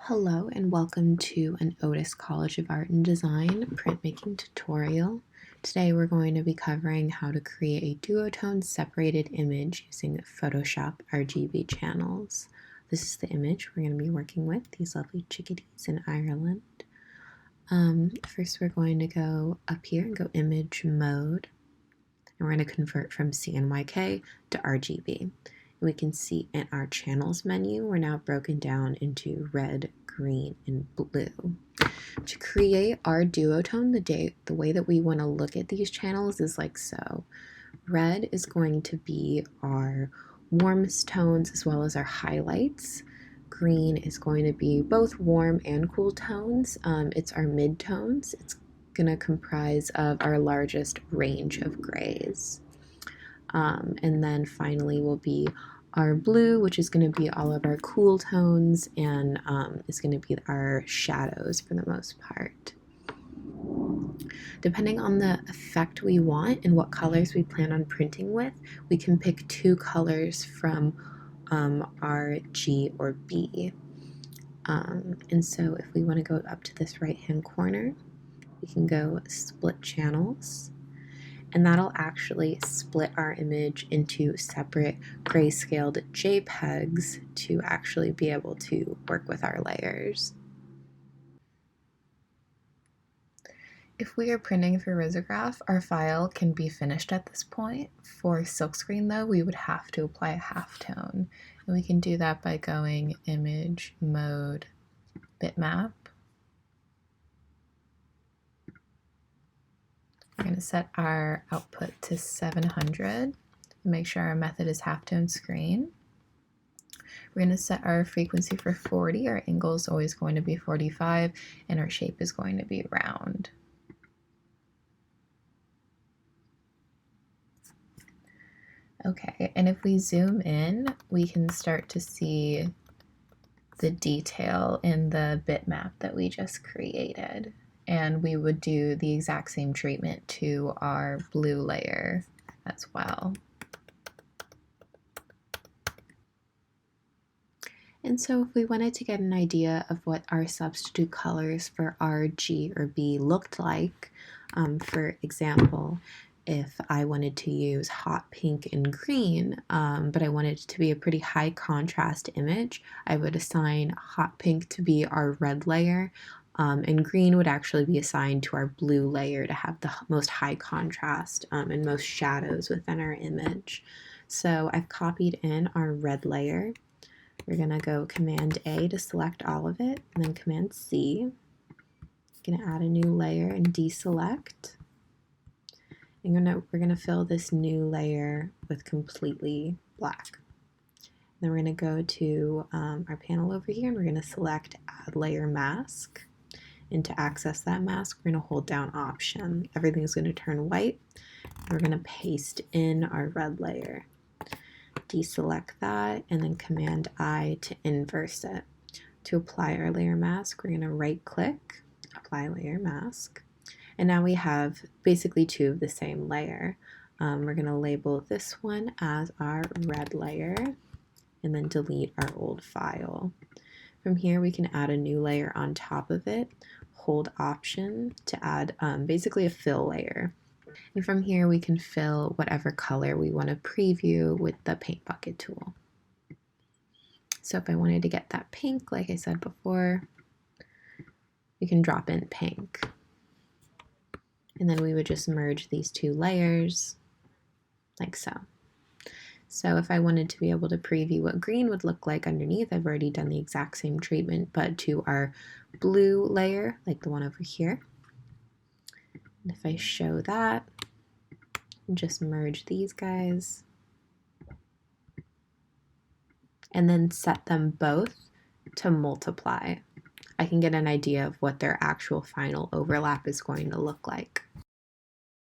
Hello and welcome to an Otis College of Art and Design printmaking tutorial. Today we're going to be covering how to create a duotone separated image using Photoshop RGB channels. This is the image we're going to be working with, these lovely chickadees in Ireland. First we're going to go up here and go image mode, and we're going to convert from CMYK to RGB. We can see in our channels menu, we're now broken down into red, green, and blue. To create our duotone, the way that we want to look at these channels is like so. Red is going to be our warmest tones as well as our highlights. Green is going to be both warm and cool tones. It's our mid-tones. It's going to comprise of our largest range of grays. And then finally will be our blue, which is going to be all of our cool tones and is going to be our shadows for the most part. Depending on the effect we want and what colors we plan on printing with, we can pick two colors from R, G, or B. And so if we want to go up to this right-hand corner, we can go split channels. And that'll actually split our image into separate grayscaled JPEGs to actually be able to work with our layers. If we are printing for Risograph, our file can be finished at this point. For silkscreen though, we would have to apply a halftone. And we can do that by going image mode bitmap. We're going to set our output to 700 and make sure our method is halftone screen. We're going to set our frequency for 40. Our angle is always going to be 45 and our shape is going to be round. Okay, and if we zoom in, we can start to see the detail in the bitmap that we just created. And we would do the exact same treatment to our blue layer as well. And so if we wanted to get an idea of what our substitute colors for R, G, or B looked like, for example, if I wanted to use hot pink and green, but I wanted it to be a pretty high contrast image, I would assign hot pink to be our red layer, and green would actually be assigned to our blue layer to have the most high contrast and most shadows within our image. So I've copied in our red layer. We're going to go Command A to select all of it, and then Command C. I'm going to add a new layer and deselect. And we're going to fill this new layer with completely black. Then we're going to go to our panel over here, and we're going to select Add Layer Mask. And to access that mask, we're going to hold down Option. Everything's going to turn white. And we're going to paste in our red layer. Deselect that, and then Command I to inverse it. To apply our layer mask, we're going to right-click, Apply Layer Mask. And now we have basically two of the same layer. We're going to label this one as our red layer, and then delete our old file. From here, we can add a new layer on top of it, hold Option to add basically a fill layer. And from here, we can fill whatever color we want to preview with the paint bucket tool. So if I wanted to get that pink, like I said before, we can drop in pink. And then we would just merge these two layers like so. So if I wanted to be able to preview what green would look like underneath, I've already done the exact same treatment, but to our blue layer, like the one over here. And if I show that, and just merge these guys, and then set them both to multiply, I can get an idea of what their actual final overlap is going to look like.